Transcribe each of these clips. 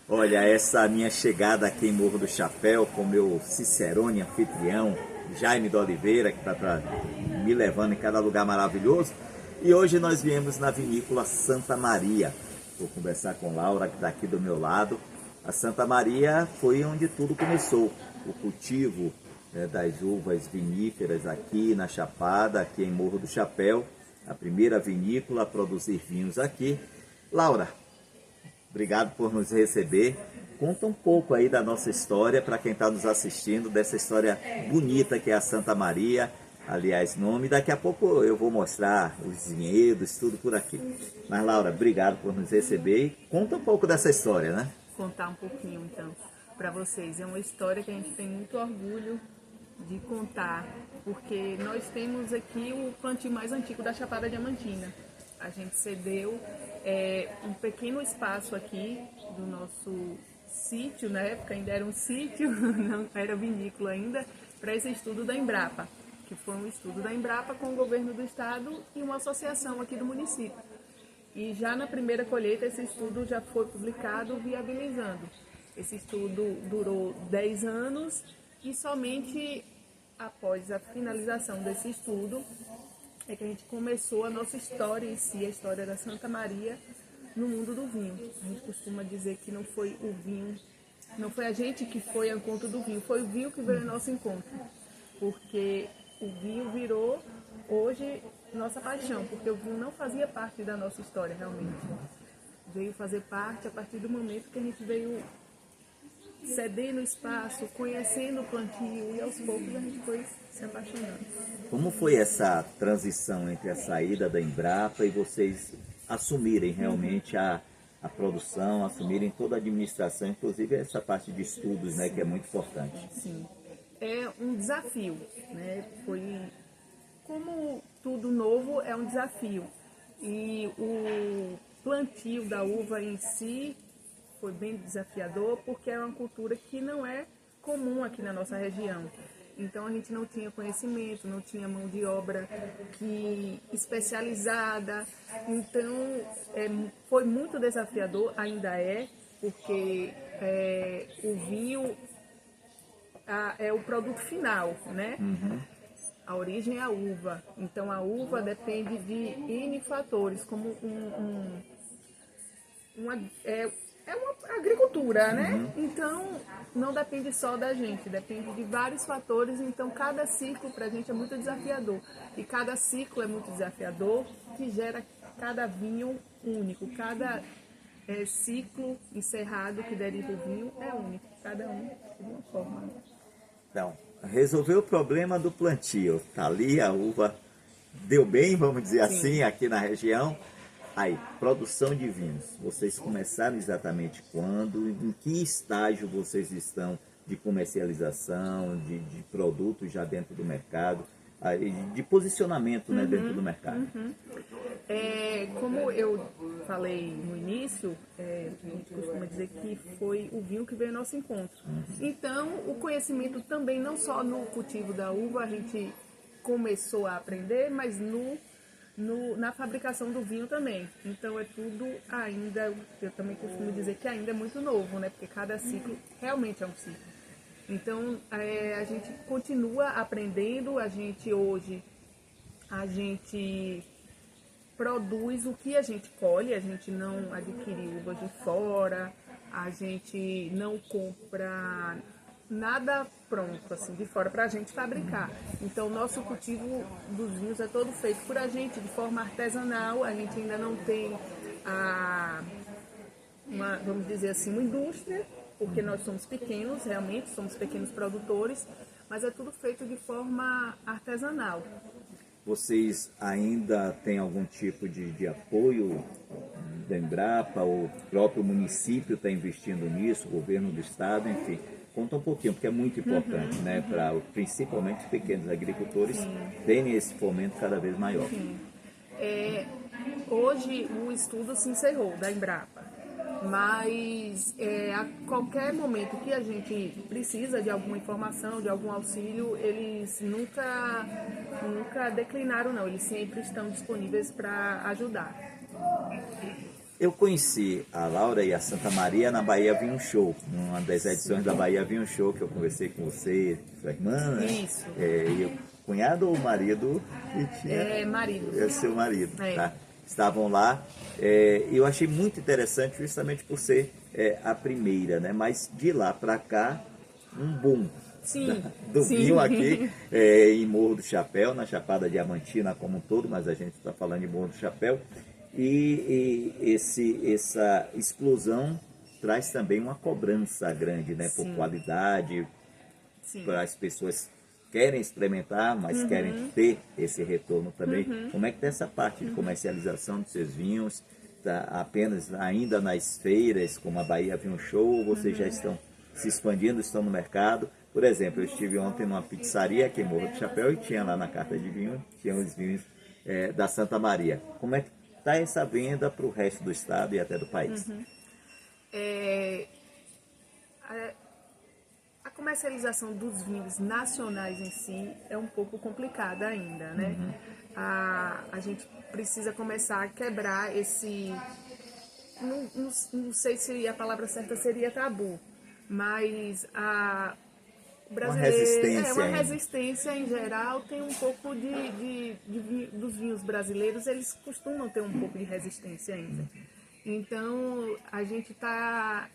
Olha, essa minha chegada aqui em Morro do Chapéu com meu cicerone anfitrião, Jaime de Oliveira, que está me levando em cada lugar maravilhoso. E hoje nós viemos na vinícola Santa Maria. Vou conversar com Laura, que está aqui do meu lado. A Santa Maria foi onde tudo começou. O cultivo das uvas viníferas aqui na Chapada, aqui em Morro do Chapéu. A primeira vinícola a produzir vinhos aqui. Laura, obrigado por nos receber. Conta um pouco aí da nossa história para quem está nos assistindo, dessa história bonita que é a Santa Maria. Aliás, nome, daqui a pouco eu vou mostrar os vinhedos, tudo por aqui. Mas Laura, obrigado por nos receber e conta um pouco dessa história, né? Contar um pouquinho então para vocês. É uma história que a gente tem muito orgulho de contar, porque nós temos aqui o plantio mais antigo da Chapada Diamantina. A gente cedeu um pequeno espaço aqui do nosso sítio, na época ainda era um sítio, não era vinícola ainda, para esse estudo da Embrapa, que foi um estudo da Embrapa com o governo do estado e uma associação aqui do município. E já na primeira colheita esse estudo já foi publicado viabilizando. Esse estudo durou 10 anos e somente após a finalização desse estudo é que a gente começou a nossa história em si, a história da Santa Maria no mundo do vinho. A gente costuma dizer que não foi o vinho, não foi a gente que foi ao encontro do vinho, foi o vinho que veio ao nosso encontro. Porque o vinho virou hoje nossa paixão, porque o vinho não fazia parte da nossa história realmente. Veio fazer parte a partir do momento que a gente veio cedendo espaço, conhecendo o plantio e aos poucos a gente foi se apaixonando. Como foi essa transição entre a saída da Embrapa e vocês assumirem realmente a produção, assumirem toda a administração, inclusive essa parte de estudos, né, que é muito importante? Sim, é um desafio, né? Foi como tudo novo é um desafio. E o plantio da uva em si foi bem desafiador porque é uma cultura que não é comum aqui na nossa região. Então a gente não tinha conhecimento, não tinha mão de obra especializada. Então foi muito desafiador, ainda é, porque o vinho é o produto final, né? Uhum. A origem é a uva. Então a uva depende de N fatores, como uma agricultura, né? Então não depende só da gente, depende de vários fatores. Então cada ciclo para a gente é muito desafiador. E cada ciclo é muito desafiador, que gera cada vinho único. Cada ciclo encerrado que deriva o vinho é único, cada um de uma forma. Então, resolveu o problema do plantio. Tá ali, a uva deu bem, vamos dizer assim, Sim. aqui na região. Aí, produção de vinhos. Vocês começaram exatamente quando? Em que estágio vocês estão de comercialização, de produtos já dentro do mercado, de posicionamento, né, dentro do mercado? Como eu falei no início, a gente costuma dizer que foi o vinho que veio ao nosso encontro. Então, o conhecimento também, não só no cultivo da uva, a gente começou a aprender, mas na fabricação do vinho também. Então, é tudo ainda, eu também costumo dizer que ainda é muito novo, né? Porque cada ciclo realmente é um ciclo. Então, a gente continua aprendendo, a gente produz o que a gente colhe, a gente não adquire uvas de fora, a gente não compra nada pronto, assim, de fora para a gente fabricar. Então, nosso cultivo dos vinhos é todo feito por a gente, de forma artesanal. A gente ainda não tem vamos dizer assim, uma indústria, porque nós somos pequenos, realmente, somos pequenos produtores, mas é tudo feito de forma artesanal. Vocês ainda têm algum tipo de apoio da Embrapa, o próprio município está investindo nisso, o governo do estado, enfim. Conta um pouquinho, porque é muito importante, né, para principalmente os pequenos agricultores terem esse fomento cada vez maior. Sim. Hoje o estudo se encerrou da Embrapa, mas a qualquer momento que a gente precisa de alguma informação, de algum auxílio, eles nunca declinaram não, eles sempre estão disponíveis para ajudar. Eu conheci a Laura e a Santa Maria na Bahia Vinho Show, numa das edições da Bahia Vinho Show, que eu conversei com você, sua irmã, né? Isso. E o cunhado ou marido que tinha? Marido. É seu marido, É. tá? Estavam lá. E eu achei muito interessante justamente por ser a primeira, né? Mas de lá para cá, um boom. Sim, Do sim. vinho aqui em Morro do Chapéu, na Chapada Diamantina como um todo, mas a gente está falando de Morro do Chapéu. E essa explosão traz também uma cobrança grande, né? Por qualidade, Sim. para as pessoas querem experimentar, mas querem ter esse retorno também. Como é que está essa parte de comercialização dos seus vinhos? Está apenas ainda nas feiras, como a Bahia Vinho Show, ou vocês já estão se expandindo, estão no mercado? Por exemplo, eu estive ontem numa pizzaria aqui em Morro do Chapéu e tinha lá na carta de vinho, tinha os vinhos da Santa Maria. Como é que está essa venda para o resto do estado e até do país? A comercialização dos vinhos nacionais em si é um pouco complicada ainda, né? A gente precisa começar a quebrar esse... Não sei se a palavra certa seria tabu, mas o brasileiro... Uma resistência em geral tem um pouco dos vinhos brasileiros, eles costumam ter um pouco de resistência ainda. Então, a gente está...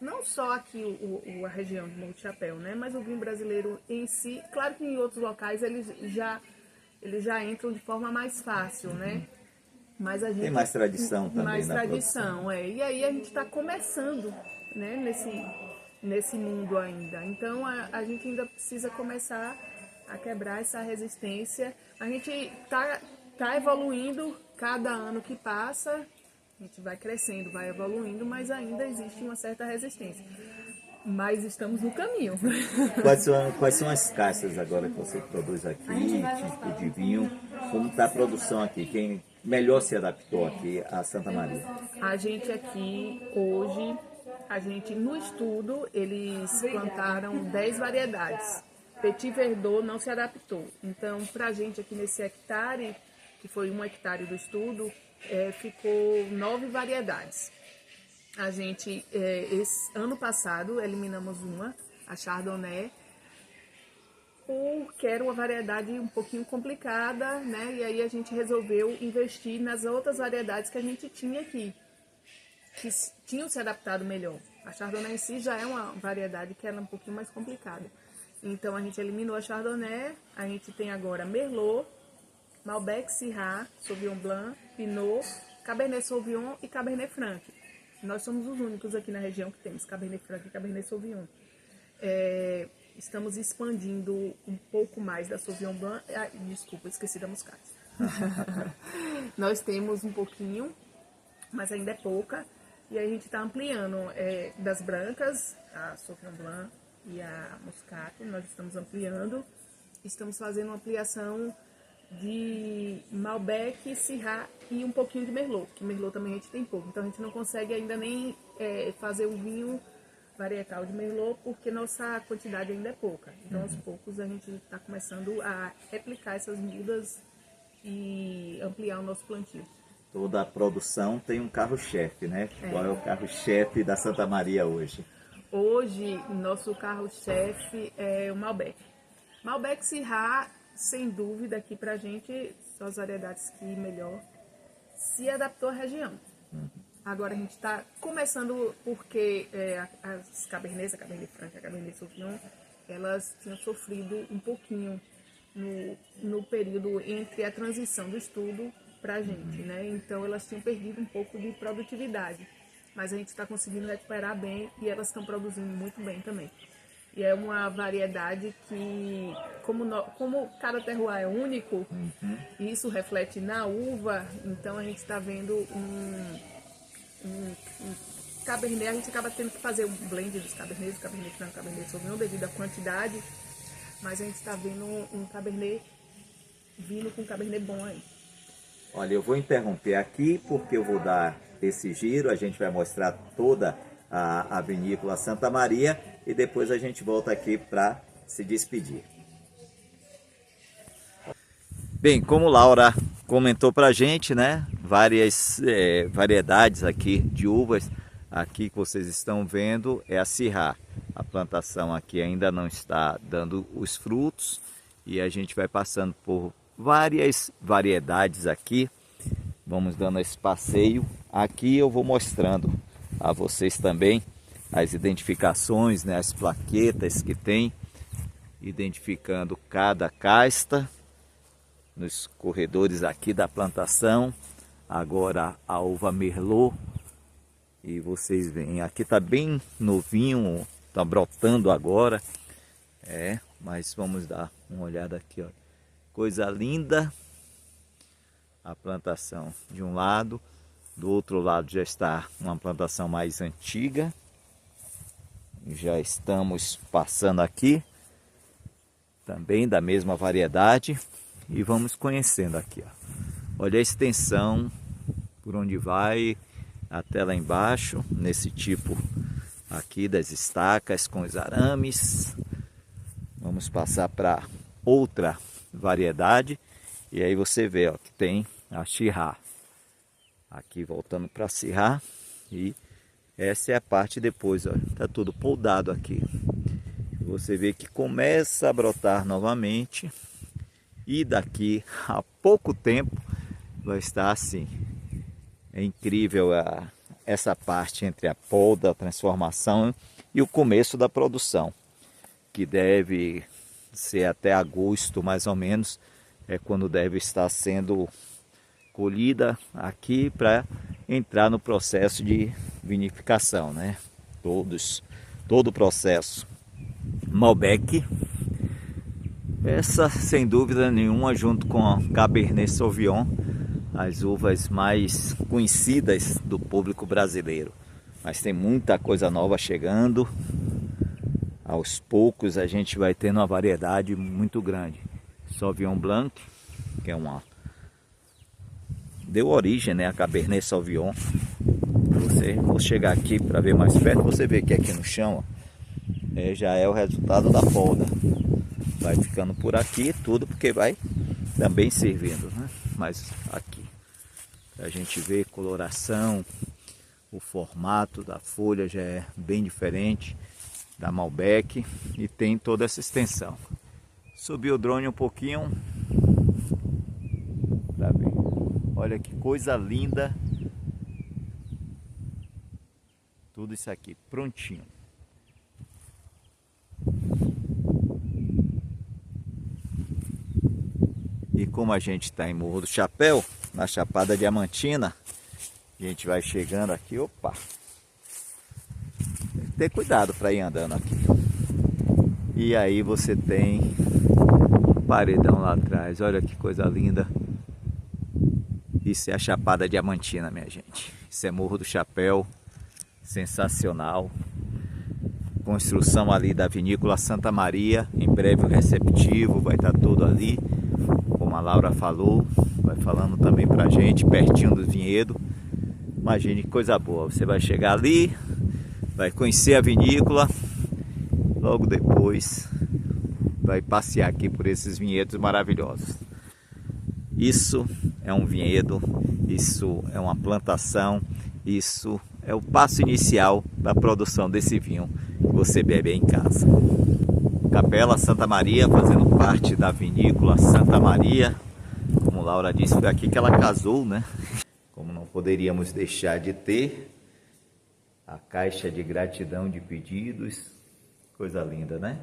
Não só aqui a região de Morro do Chapéu, né? Mas o vinho brasileiro em si, claro que em outros locais eles já entram de forma mais fácil, né? Mas a gente tem mais tradição também mais na tradição, produção. E aí a gente está começando, né? Nesse mundo ainda. Então a gente ainda precisa começar a quebrar essa resistência. A gente tá evoluindo cada ano que passa. A gente vai crescendo, vai evoluindo, mas ainda existe uma certa resistência. Mas estamos no caminho. Quais são as caixas agora que você produz aqui, tipo de vinho? Como está a produção aqui? Quem melhor se adaptou aqui a Santa Maria? A gente aqui, hoje, no estudo, eles plantaram 10 variedades. Petit Verdot não se adaptou. Então, para a gente aqui nesse hectare, que foi 1 hectare do estudo, ficou 9 variedades. A gente, ano passado, eliminamos uma, a Chardonnay, porque era uma variedade um pouquinho complicada, né? E aí a gente resolveu investir nas outras variedades que a gente tinha aqui, que tinham se adaptado melhor. A Chardonnay em si já é uma variedade que era um pouquinho mais complicada. Então a gente eliminou a Chardonnay, a gente tem agora Merlot, Malbec, Syrah, Sauvignon Blanc, Pinot, Cabernet Sauvignon e Cabernet Franc. Nós somos os únicos aqui na região que temos Cabernet Franc e Cabernet Sauvignon. Estamos expandindo um pouco mais da Sauvignon Blanc. Desculpa, esqueci da Moscato. Nós temos um pouquinho, mas ainda é pouca. E aí a gente está ampliando das brancas, a Sauvignon Blanc e a Moscato. Nós estamos ampliando. Estamos fazendo uma ampliação de Malbec, Syrah e um pouquinho de Merlot, que Merlot também a gente tem pouco, então a gente não consegue ainda nem fazer um vinho varietal de Merlot, porque nossa quantidade ainda é pouca, então aos poucos a gente está começando a replicar essas mudas e ampliar o nosso plantio. Toda a produção tem um carro-chefe, né? Qual é o carro-chefe da Santa Maria hoje? Hoje, nosso carro-chefe é o Malbec. Malbec Syrah, sem dúvida, aqui pra gente, são as variedades que melhor se adaptou à região. Agora a gente está começando porque as Cabernets, a Cabernet Franc e a Cabernet Sauvignon, elas tinham sofrido um pouquinho no período entre a transição do estudo pra gente, né? Então elas tinham perdido um pouco de produtividade, mas a gente está conseguindo recuperar bem e elas estão produzindo muito bem também. E é uma variedade que, como cada terroir é único, e isso reflete na uva, então a gente está vendo um Cabernet, a gente acaba tendo que fazer um blend dos Cabernets, do Cabernet Franc, Cabernet Sauvignon, devido à quantidade, mas a gente está vendo um Cabernet vindo com um Cabernet bom aí. Olha, eu vou interromper aqui porque eu vou dar esse giro, a gente vai mostrar toda a vinícola Santa Maria e depois a gente volta aqui para se despedir. Bem, como Laura comentou para a gente, né? várias variedades aqui de uvas. Aqui que vocês estão vendo é a Syrah. A plantação aqui ainda não está dando os frutos e a gente vai passando por várias variedades aqui. Vamos dando esse passeio. Aqui eu vou mostrando a vocês também as identificações, né, as plaquetas que tem, identificando cada casta nos corredores aqui da plantação. Agora a uva Merlot. E vocês veem, aqui tá bem novinho, tá brotando agora. Mas vamos dar uma olhada aqui, ó. Coisa linda. A plantação de um lado, do outro lado já está uma plantação mais antiga. Já estamos passando aqui, também da mesma variedade. E vamos conhecendo aqui, ó. Olha a extensão, por onde vai até lá embaixo, nesse tipo aqui das estacas com os arames. Vamos passar para outra variedade e aí você vê, ó, que tem a Syrah. Aqui voltando para a Syrah, e essa é a parte depois, ó, tá tudo poldado aqui. Você vê que começa a brotar novamente e daqui a pouco tempo vai estar assim. É incrível essa parte entre a poda, a transformação e o começo da produção, que deve ser até agosto mais ou menos, é quando deve estar sendo colhida aqui para entrar no processo de vinificação, né? Todo o processo. Malbec, essa sem dúvida nenhuma, junto com a Cabernet Sauvignon, as uvas mais conhecidas do público brasileiro. Mas tem muita coisa nova chegando. Aos poucos a gente vai tendo uma variedade muito grande. Sauvignon Blanc, que é deu origem, né, a Cabernet Sauvignon. Vou chegar aqui para ver mais perto. Você vê que aqui no chão, ó, já é o resultado da poda. Vai ficando por aqui tudo, porque vai também servindo, né? Mas aqui a gente vê coloração, o formato da folha já é bem diferente da Malbec e tem toda essa extensão. Subi o drone um pouquinho para ver. Olha que coisa linda. Tudo isso aqui prontinho. E como a gente está em Morro do Chapéu, na Chapada Diamantina, a gente vai chegando aqui, opa, tem que ter cuidado para ir andando aqui. E aí você tem um paredão lá atrás, olha que coisa linda. Isso é a Chapada Diamantina, minha gente. Isso é Morro do Chapéu, sensacional. Construção ali da vinícola Santa Maria, em breve o receptivo vai estar todo ali. Como a Laura falou, vai falando também pra gente, pertinho do vinhedo. Imagine que coisa boa, você vai chegar ali, vai conhecer a vinícola, logo depois vai passear aqui por esses vinhedos maravilhosos. Isso é um vinhedo, isso é uma plantação, isso é o passo inicial da produção desse vinho que você bebe aí em casa. Capela Santa Maria, fazendo parte da vinícola Santa Maria. Como Laura disse, foi aqui que ela casou, né? Como não poderíamos deixar de ter a caixa de gratidão de pedidos. Coisa linda, né?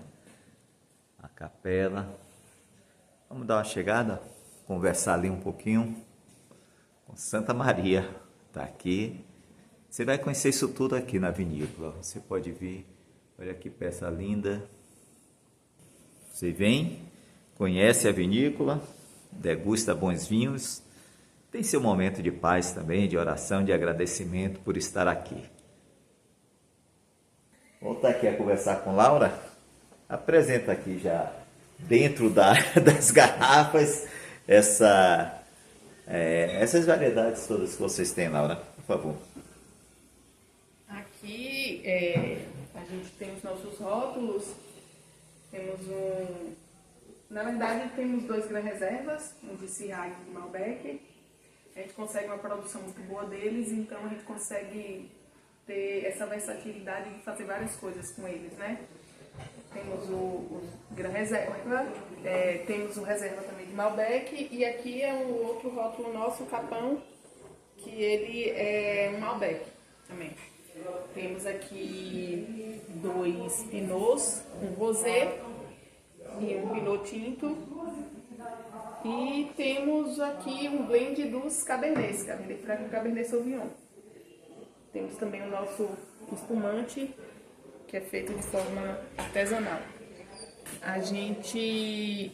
A capela. Vamos dar uma chegada, conversar ali um pouquinho com Santa Maria. Tá aqui. Você vai conhecer isso tudo aqui na vinícola. Você pode vir. Olha que peça linda. Você vem, conhece a vinícola, degusta bons vinhos, tem seu momento de paz também, de oração, de agradecimento por estar aqui. Voltar aqui a conversar com Laura. Apresenta aqui já dentro das garrafas essas variedades todas que vocês têm, Laura, por favor. Aqui a gente tem os nossos rótulos. Temos na verdade temos 2 Gran Reservas, um de Syrah e um de Malbec. a gente consegue uma produção muito boa deles, então a gente consegue ter essa versatilidade de fazer várias coisas com eles, né? Temos o Gran Reserva, temos o Reserva também de Malbec, e aqui é um outro rótulo nosso, o Capão, que ele é um Malbec também. Temos aqui 2 Pinots, um Rosé e um Pinot Tinto. E temos aqui um blend dos Cabernets, Cabernet Franc e Cabernet Sauvignon. Temos também o nosso espumante, que é feito de forma artesanal. A gente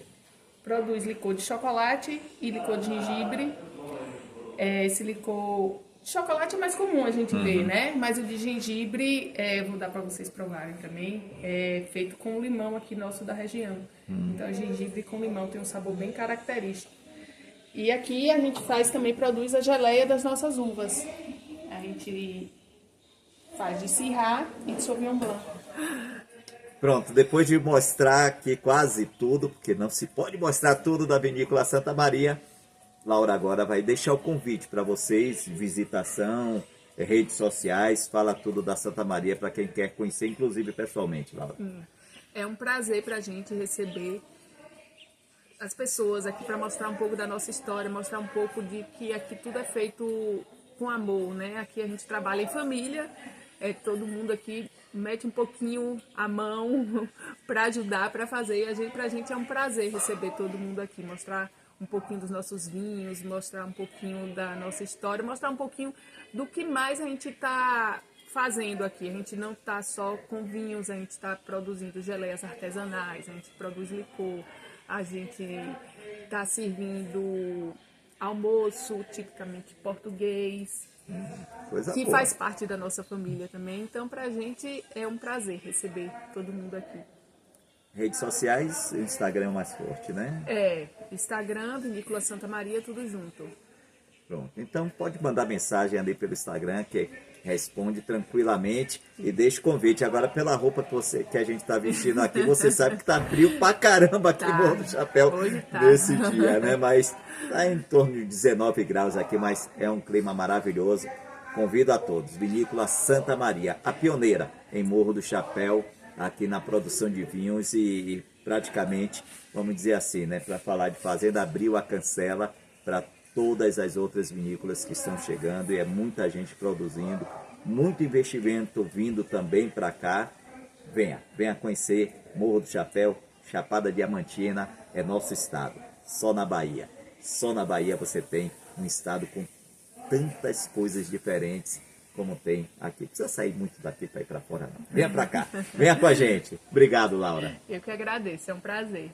produz licor de chocolate e licor de gengibre. Esse licor de chocolate é mais comum a gente ver, né? Mas o de gengibre, vou dar para vocês provarem também, é feito com limão aqui nosso da região. Então, gengibre com limão tem um sabor bem característico. E aqui a gente produz a geleia das nossas uvas. A gente faz de Syrah e de Sauvignon Blanc. Pronto, depois de mostrar aqui quase tudo, porque não se pode mostrar tudo da Vinícola Santa Maria, Laura agora vai deixar o convite para vocês, visitação, redes sociais, fala tudo da Santa Maria para quem quer conhecer, inclusive pessoalmente, Laura. É um prazer para a gente receber as pessoas aqui para mostrar um pouco da nossa história, mostrar um pouco de que aqui tudo é feito com amor, né? Aqui a gente trabalha em família, todo mundo aqui mete um pouquinho a mão para ajudar, para fazer, e para a gente é um prazer receber todo mundo aqui, mostrar um pouquinho dos nossos vinhos, mostrar um pouquinho da nossa história, mostrar um pouquinho do que mais a gente está fazendo aqui. A gente não está só com vinhos, a gente está produzindo geleias artesanais, a gente produz licor, a gente está servindo almoço tipicamente português, que boa. faz parte da nossa família também. Então, para a gente é um prazer receber todo mundo aqui. Redes sociais, o Instagram é o mais forte, né? Instagram, Vinícola Santa Maria, tudo junto. Pronto, então pode mandar mensagem ali pelo Instagram, que responde tranquilamente e deixa o convite. Agora, pela roupa que a gente está vestindo aqui, você sabe que tá frio pra caramba aqui em Morro do Chapéu nesse dia, né? Mas tá em torno de 19 graus aqui, mas é um clima maravilhoso. Convido a todos, Vinícola Santa Maria, a pioneira em Morro do Chapéu, aqui na produção de vinhos e praticamente, vamos dizer assim, né, para falar de fazenda, abriu a cancela para todas as outras vinícolas que estão chegando, e é muita gente produzindo, muito investimento vindo também para cá. Venha conhecer Morro do Chapéu, Chapada Diamantina, é nosso estado, só na Bahia você tem um estado com tantas coisas diferentes como tem aqui. Não precisa sair muito daqui para ir para fora, não. Venha para cá, venha com a gente. Obrigado, Laura. Eu que agradeço, é um prazer.